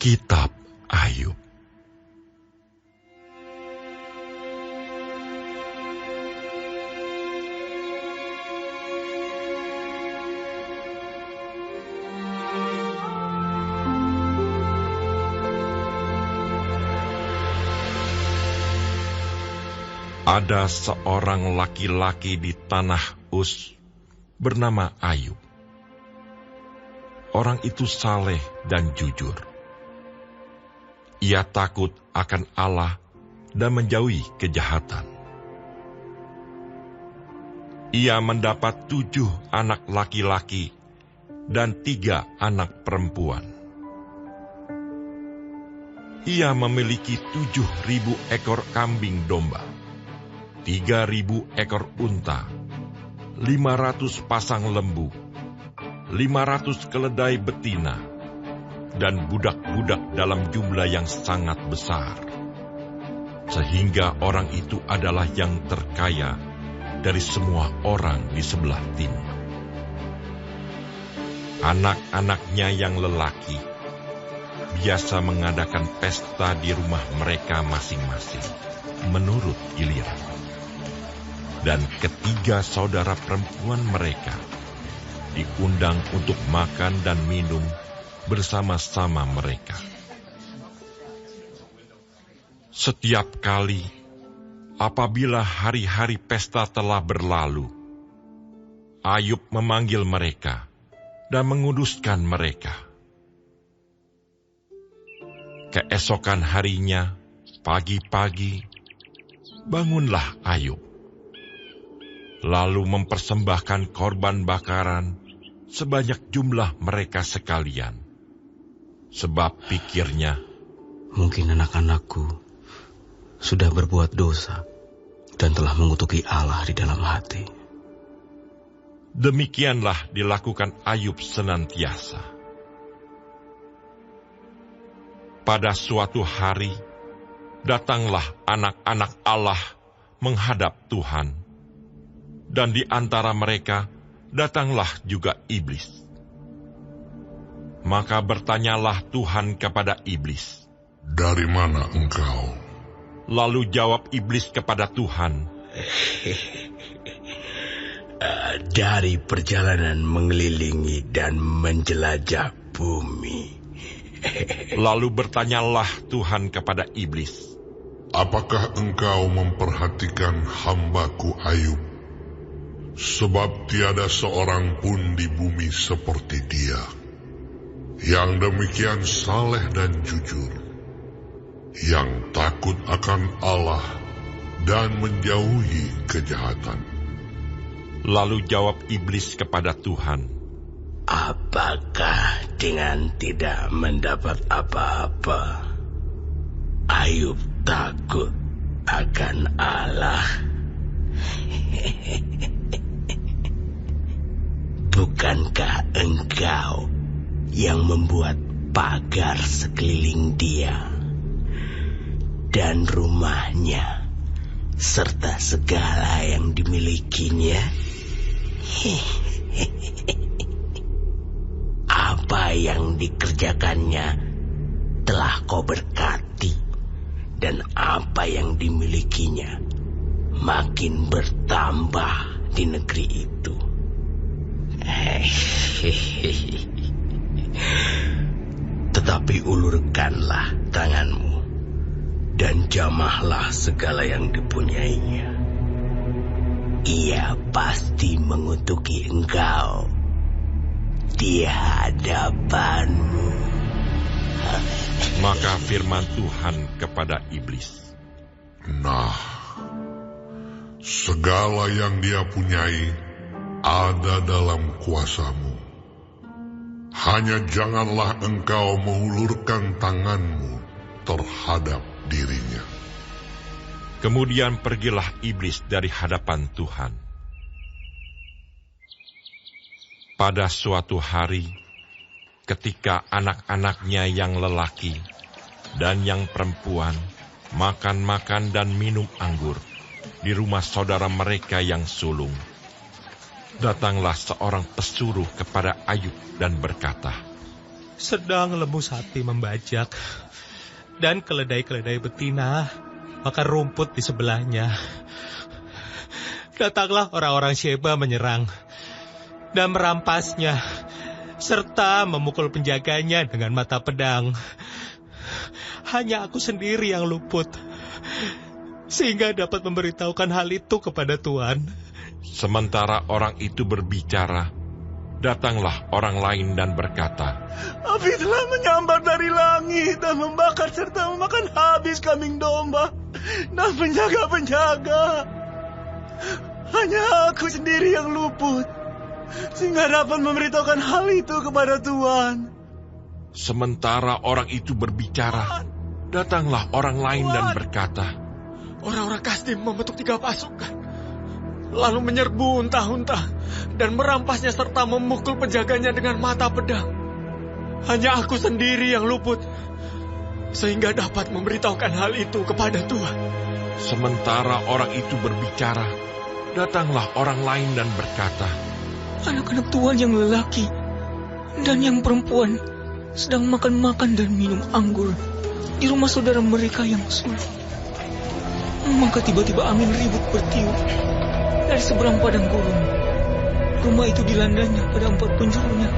Kitab Ayub. Ada seorang laki-laki di tanah Uz bernama Ayub. Orang itu saleh dan jujur. Ia takut akan Allah dan menjauhi kejahatan. Ia mendapat 7 anak laki-laki dan 3 anak perempuan. Ia memiliki 7.000 ekor kambing domba, 3.000 ekor unta, 500 pasang lembu, 500 keledai betina, dan budak-budak dalam jumlah yang sangat besar. Sehingga orang itu adalah yang terkaya dari semua orang di sebelah timur. Anak-anaknya yang lelaki biasa mengadakan pesta di rumah mereka masing-masing, menurut giliran. Dan ketiga saudara perempuan mereka diundang untuk makan dan minum bersama-sama mereka. Setiap kali apabila hari-hari pesta telah berlalu, Ayub memanggil mereka dan menguduskan mereka. Keesokan harinya, pagi-pagi, bangunlah Ayub, lalu mempersembahkan korban bakaran sebanyak jumlah mereka sekalian. Sebab pikirnya, mungkin anak-anakku sudah berbuat dosa dan telah mengutuki Allah di dalam hati. Demikianlah dilakukan Ayub senantiasa. Pada suatu hari, datanglah anak-anak Allah menghadap Tuhan, dan di antara mereka datanglah juga iblis. Maka bertanyalah Tuhan kepada iblis, "Dari mana engkau?" Lalu jawab iblis kepada Tuhan, "Dari perjalanan mengelilingi dan menjelajah bumi." Lalu bertanyalah Tuhan kepada iblis, "Apakah engkau memperhatikan hamba-Ku Ayub? Sebab tiada seorang pun di bumi seperti dia, yang demikian saleh dan jujur, yang takut akan Allah dan menjauhi kejahatan." Lalu jawab iblis kepada Tuhan, "Apakah dengan tidak mendapat apa-apa, Ayub takut akan Allah? Bukankah engkau yang membuat pagar sekeliling dia dan rumahnya serta segala yang dimilikinya? Apa yang dikerjakannya telah kau berkati, dan apa yang dimilikinya makin bertambah di negeri itu. Tetapi ulurkanlah tanganmu dan jamahlah segala yang dipunyainya. Ia pasti mengutuki engkau di hadapanmu." Maka firman Tuhan kepada iblis, "Nah, segala yang dia punyai ada dalam kuasamu. Hanya janganlah engkau mengulurkan tanganmu terhadap dirinya." Kemudian pergilah iblis dari hadapan Tuhan. Pada suatu hari, ketika anak-anaknya yang lelaki dan yang perempuan makan-makan dan minum anggur di rumah saudara mereka yang sulung, datanglah seorang pesuruh kepada Ayub dan berkata, sedang lembu sapi membajak, dan keledai-keledai betina makan rumput di sebelahnya. Datanglah orang-orang Sheba menyerang dan merampasnya, serta memukul penjaganya dengan mata pedang. Hanya aku sendiri yang luput, sehingga dapat memberitahukan hal itu kepada Tuhan. Sementara orang itu berbicara, datanglah orang lain dan berkata, Api telah menyambar dari langit dan membakar serta memakan habis kambing domba dan penjaga-penjaga. Hanya aku sendiri yang luput, sehingga dapat memberitahukan hal itu kepada Tuhan. Sementara orang itu berbicara, datanglah orang lain dan berkata, Orang-orang Kasdim membentuk 3 pasukan, lalu menyerbu unta-unta dan merampasnya serta memukul penjaganya dengan mata pedang. Hanya aku sendiri yang luput, sehingga dapat memberitahukan hal itu kepada Tuhan. Sementara orang itu berbicara, datanglah orang lain dan berkata, Anak-anak Tuhan yang lelaki dan yang perempuan sedang makan-makan dan minum anggur di rumah saudara mereka yang sulung. Maka tiba-tiba angin ribut bertiup dari seberang padang gurun. Rumah itu dilandanya pada 4 penjurunya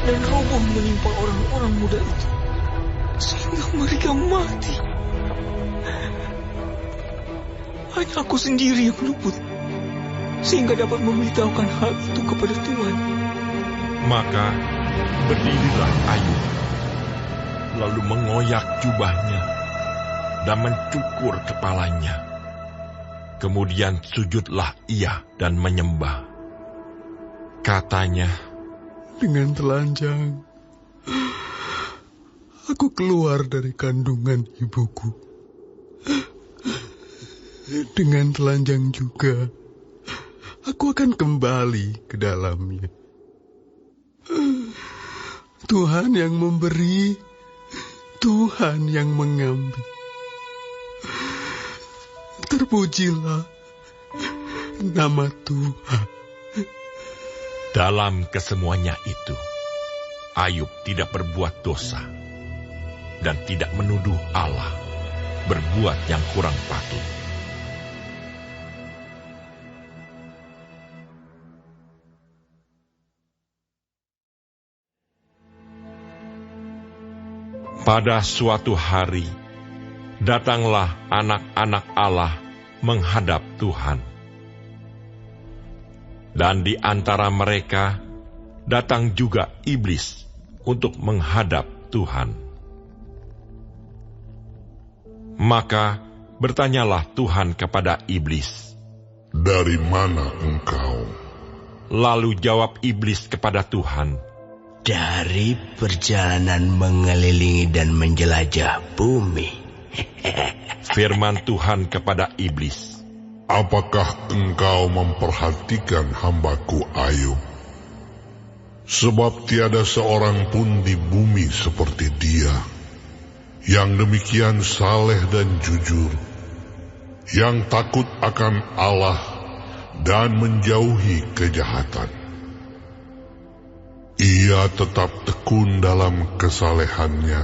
dan roboh menimpa orang-orang muda itu, sehingga mereka mati. Hanya aku sendiri yang luput, sehingga dapat memberitahukan hal itu kepada Tuhan. Maka berdirilah Ayub, lalu mengoyak jubahnya dan mencukur kepalanya. Kemudian sujudlah ia dan menyembah. Katanya, Dengan telanjang aku keluar dari kandungan ibuku. Dengan telanjang juga aku akan kembali ke dalamnya. Tuhan yang memberi, Tuhan yang mengambil. Terpujilah nama Tuhan. dalam kesemuanya itu, Ayub tidak berbuat dosa dan tidak menuduh Allah berbuat yang kurang patut. Pada suatu hari, datanglah anak-anak Allah menghadap Tuhan. Dan di antara mereka, datang juga iblis untuk menghadap Tuhan. Maka bertanyalah Tuhan kepada iblis, Dari mana engkau? Lalu jawab iblis kepada Tuhan, Dari perjalanan mengelilingi dan menjelajah bumi. Firman Tuhan kepada iblis, Apakah engkau memperhatikan hambaku Ayub? Sebab tiada seorang pun di bumi seperti dia, yang demikian saleh dan jujur, yang takut akan Allah dan menjauhi kejahatan. Ia tetap tekun dalam kesalehannya,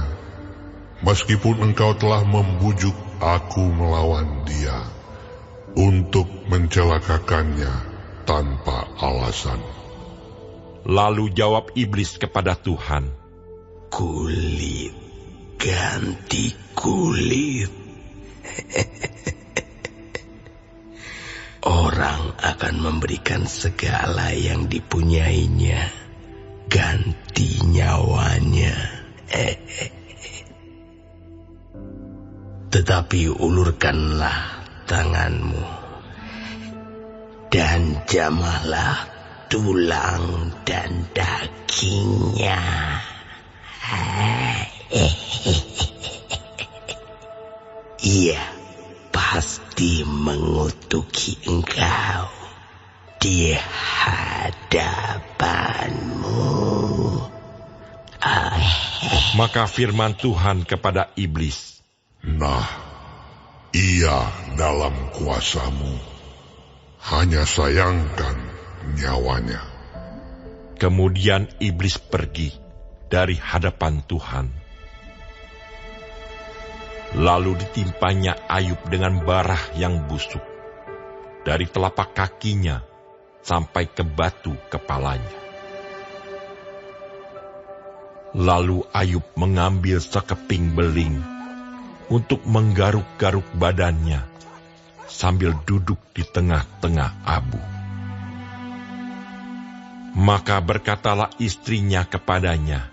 meskipun engkau telah membujuk aku melawan dia, untuk mencelakakannya tanpa alasan. Lalu jawab iblis kepada Tuhan, Kulit ganti kulit. Orang akan memberikan segala yang dipunyainya ganti nyawanya. Tetapi ulurkanlah tanganmu dan jamahlah tulang dan dagingnya. Ia pasti mengutuki engkau di hadapanmu. Maka firman Tuhan kepada iblis, Nah, ia dalam kuasamu, hanya sayangkan nyawanya. Kemudian iblis pergi dari hadapan Tuhan. Lalu ditimpanya Ayub dengan barah yang busuk, dari telapak kakinya sampai ke batu kepalanya. Lalu Ayub mengambil sekeping beling untuk menggaruk-garuk badannya sambil duduk di tengah-tengah abu. Maka berkatalah istrinya kepadanya,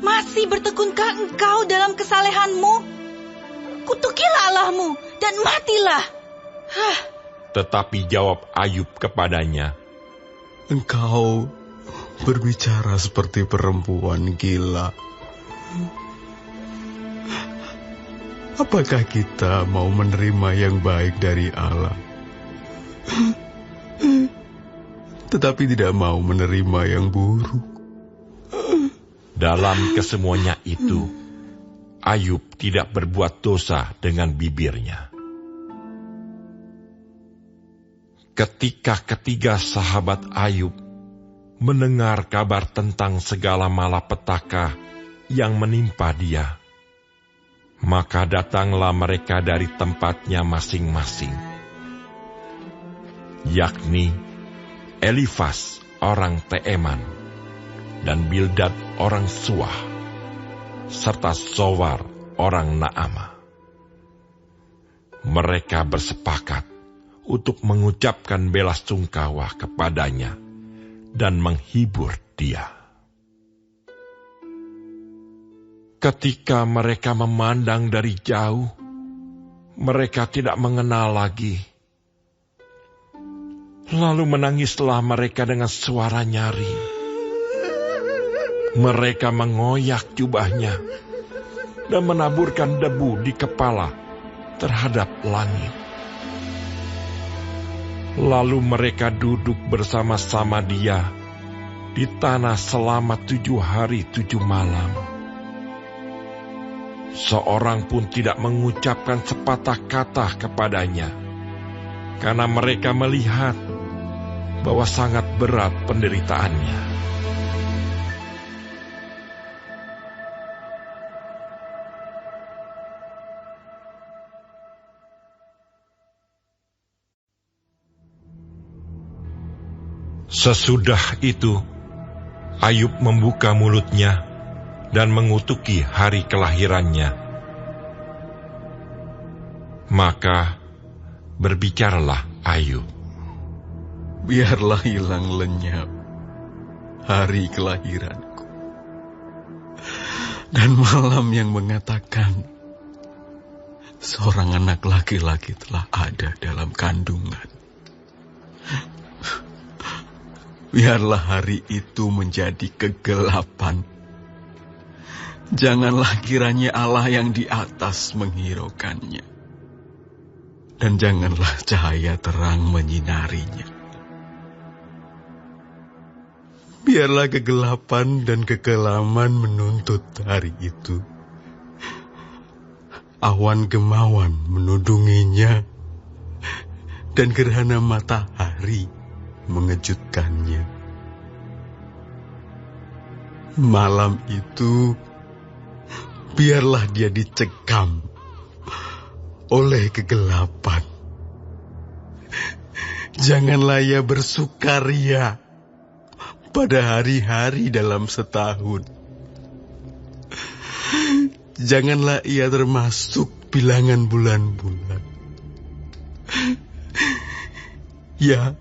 "Masih bertekunkah engkau dalam kesalehanmu? Kutukilah Allahmu dan matilah." Tetapi jawab Ayub kepadanya, Engkau berbicara seperti perempuan gila. Apakah kita mau menerima yang baik dari Allah, tetapi tidak mau menerima yang buruk? Dalam kesemuanya itu, Ayub tidak berbuat dosa dengan bibirnya. Ketika ketiga sahabat Ayub mendengar kabar tentang segala malapetaka yang menimpa dia, maka datanglah mereka dari tempatnya masing-masing, yakni Elifas orang Teeman dan Bildad orang Suah, serta Sowar orang Naamah. Mereka bersepakat untuk mengucapkan belasungkawa kepadanya dan menghibur dia. Ketika mereka memandang dari jauh, mereka tidak mengenal lagi. Lalu menangislah mereka dengan suara nyaring. Mereka mengoyak jubahnya dan menaburkan debu di kepala terhadap langit. Lalu mereka duduk bersama-sama dia di tanah selama 7 hari 7 malam. Seorang pun tidak mengucapkan sepatah kata kepadanya, karena mereka melihat bahwa sangat berat penderitaannya. Sesudah itu, Ayub membuka mulutnya dan mengutuki hari kelahirannya. Maka berbicaralah Ayub, Biarlah hilang lenyap hari kelahiranku, dan malam yang mengatakan seorang anak laki-laki telah ada dalam kandungan. Biarlah hari itu menjadi kegelapan. Janganlah kiranya Allah yang di atas menghiraukannya, dan janganlah cahaya terang menyinarinya. Biarlah kegelapan dan kekelaman menuntut hari itu. Awan gemawan menudunginya, dan gerhana matahari mengejutkannya. Malam itu, biarlah dia dicekam oleh kegelapan. Janganlah ia bersukaria pada hari-hari dalam setahun. Janganlah ia termasuk bilangan bulan-bulan. Ya,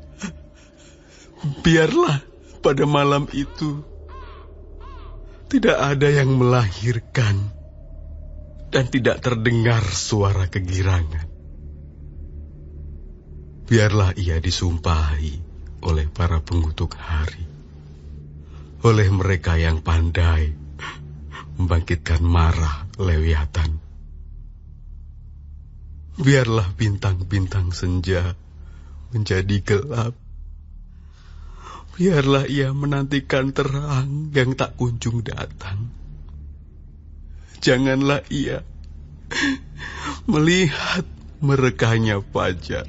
biarlah pada malam itu tidak ada yang melahirkan dan tidak terdengar suara kegirangan. Biarlah ia disumpahi oleh para pengutuk hari, oleh mereka yang pandai membangkitkan marah Lewiatan. Biarlah bintang-bintang senja menjadi gelap. Biarlah ia menantikan terang yang tak kunjung datang. Janganlah ia melihat merekahnya fajar,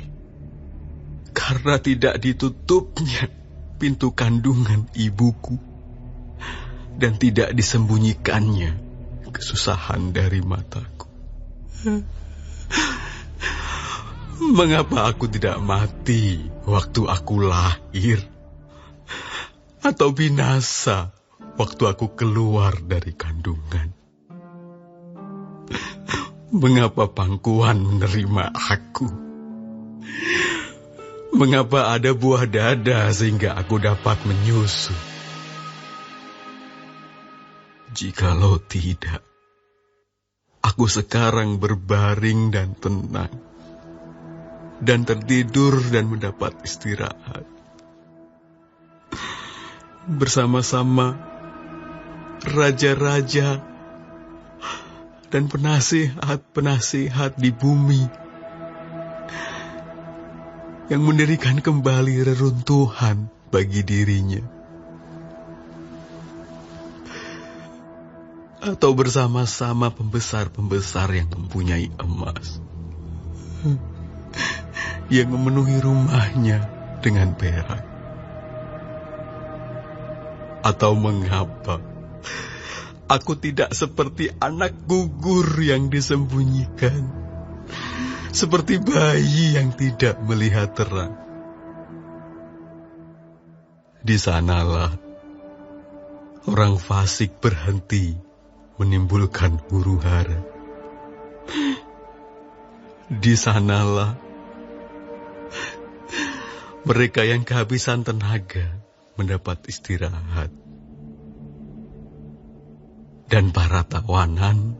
karena tidak ditutupnya pintu kandungan ibuku, dan tidak disembunyikannya kesusahan dari mataku. Mengapa aku tidak mati waktu aku lahir, atau binasa waktu aku keluar dari kandungan? Mengapa pangkuan menerima aku? Mengapa ada buah dada sehingga aku dapat menyusu? Jikalau tidak, aku sekarang berbaring dan tenang, dan tertidur dan mendapat istirahat. Bersama-sama raja-raja dan penasihat-penasihat di bumi yang mendirikan kembali reruntuhan bagi dirinya. Atau bersama-sama pembesar-pembesar yang mempunyai emas, yang memenuhi rumahnya dengan perak. Atau mengapa aku tidak seperti anak gugur yang disembunyikan, seperti bayi yang tidak melihat terang? Di sanalah orang fasik berhenti menimbulkan huru-hara. Di sanalah mereka yang kehabisan tenaga mendapat istirahat. Dan para tawanan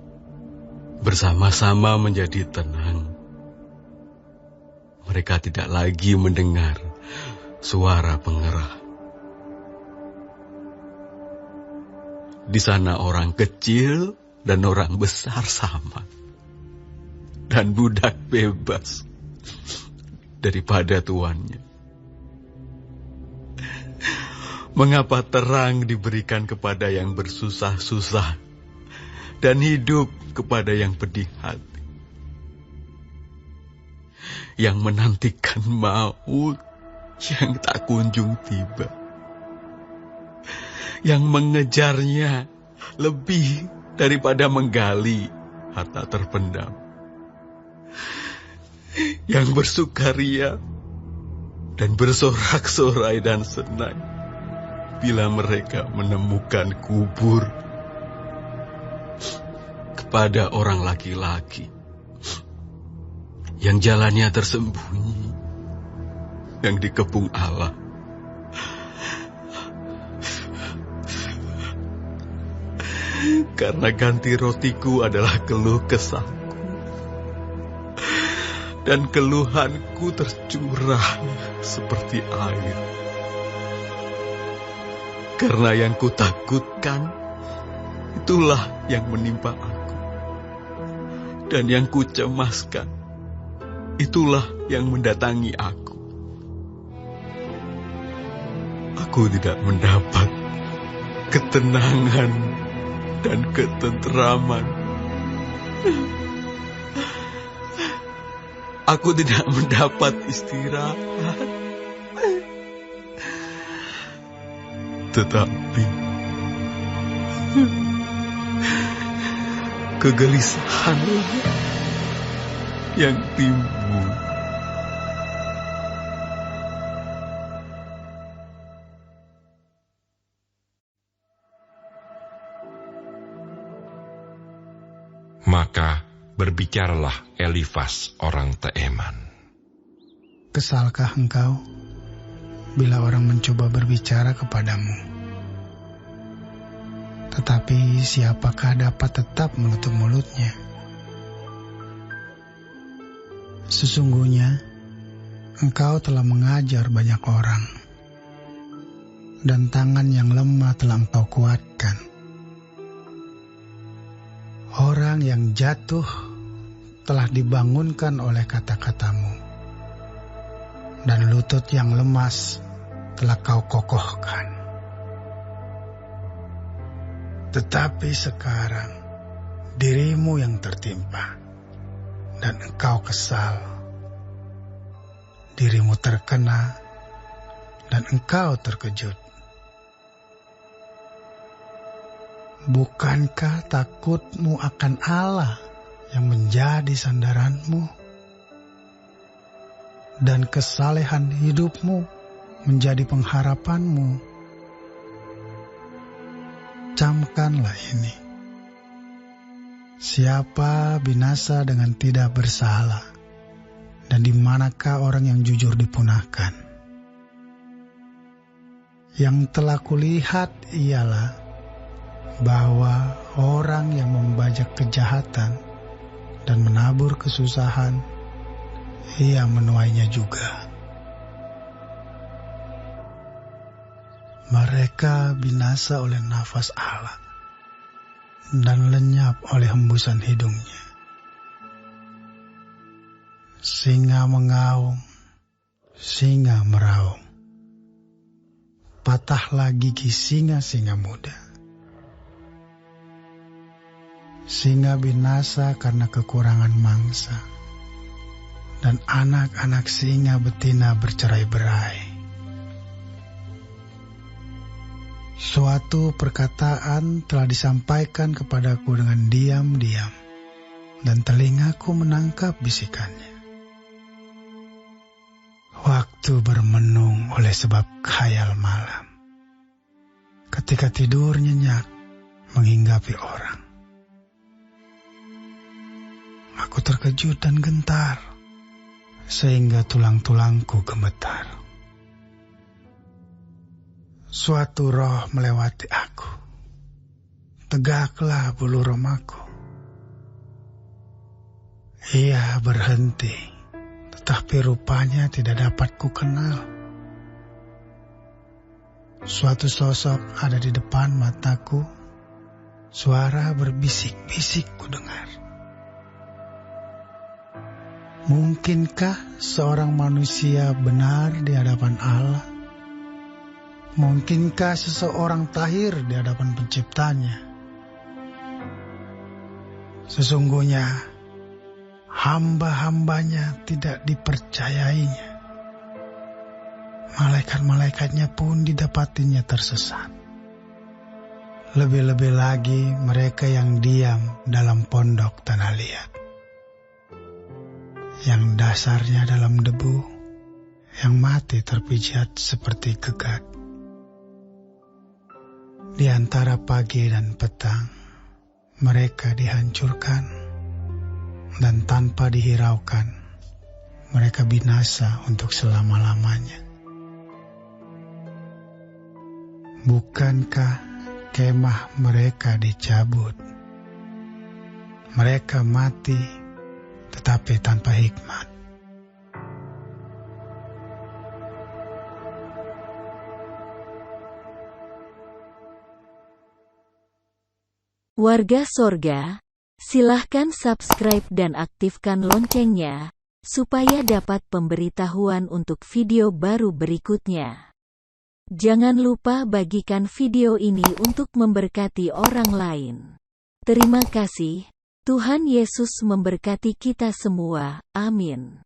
bersama-sama menjadi tenang. Mereka tidak lagi mendengar suara pengerah. Di sana orang kecil dan orang besar sama, dan budak bebas daripada tuannya. Mengapa terang diberikan kepada yang bersusah-susah dan hidup kepada yang pedih hati, yang menantikan maut yang tak kunjung tiba, yang mengejarnya lebih daripada menggali harta terpendam, yang bersukaria dan bersorak-sorai dan senang bila mereka menemukan kubur, kepada orang laki-laki yang jalannya tersembunyi, yang dikepung Allah. Karena ganti rotiku adalah keluh kesahku, dan keluhanku tercurah seperti air. Karena yang kutakutkan, itulah yang menimpa aku, dan yang kucemaskan, itulah yang mendatangi aku. Aku tidak mendapat ketenangan dan ketenteraman. Aku tidak mendapat istirahat. Tetapi kegelisahanlah yang timbul. Maka berbicaralah Elifas orang Teeman. Kesalkah engkau bila orang mencoba berbicara kepadamu? Tetapi siapakah dapat tetap menutup mulutnya? Sesungguhnya engkau telah mengajar banyak orang, dan tangan yang lemah telah engkau kuatkan. Orang yang jatuh telah dibangunkan oleh kata-katamu, dan lutut yang lemas telah kau kokohkan. Tetapi sekarang dirimu yang tertimpa, dan engkau kesal. Dirimu terkena, dan engkau terkejut. Bukankah takutmu akan Allah yang menjadi sandaranmu, dan kesalehan hidupmu menjadi pengharapanmu? Camkanlah ini. Siapa binasa dengan tidak bersalah, dan di manakah orang yang jujur dipunahkan? Yang telah kulihat ialah bahwa orang yang membajak kejahatan dan menabur kesusahan, ia menuainya juga. Mereka binasa oleh nafas Allah dan lenyap oleh hembusan hidungnya. Singa mengaum, singa meraung. Patahlah gigi singa-singa muda. Singa binasa karena kekurangan mangsa, dan anak-anak singa betina bercerai-berai. Suatu perkataan telah disampaikan kepadaku dengan diam-diam, dan telingaku menangkap bisikannya. Waktu bermenung oleh sebab khayal malam, ketika tidur nyenyak menghinggapi orang. Aku terkejut dan gentar, sehingga tulang-tulangku gemetar. Suatu roh melewati aku. Tegaklah bulu remaku. Ia berhenti, tetapi rupanya tidak dapat kukenal. Suatu sosok ada di depan mataku. Suara berbisik-bisik kudengar. Mungkinkah seorang manusia benar di hadapan Allah? Mungkinkah seseorang tahir di hadapan penciptanya? Sesungguhnya hamba-hambanya tidak dipercayainya. Malaikat-malaikatnya pun didapatinya tersesat. Lebih-lebih lagi mereka yang diam dalam pondok tanah liat, yang dasarnya dalam debu, yang mati terpijat seperti gegat. Di antara pagi dan petang, mereka dihancurkan, dan tanpa dihiraukan, mereka binasa untuk selama-lamanya. Bukankah kemah mereka dicabut? Mereka mati tetapi tanpa hikmat. Warga Sorga, silahkan subscribe dan aktifkan loncengnya, supaya dapat pemberitahuan untuk video baru berikutnya. Jangan lupa bagikan video ini untuk memberkati orang lain. Terima kasih. Tuhan Yesus memberkati kita semua. Amin.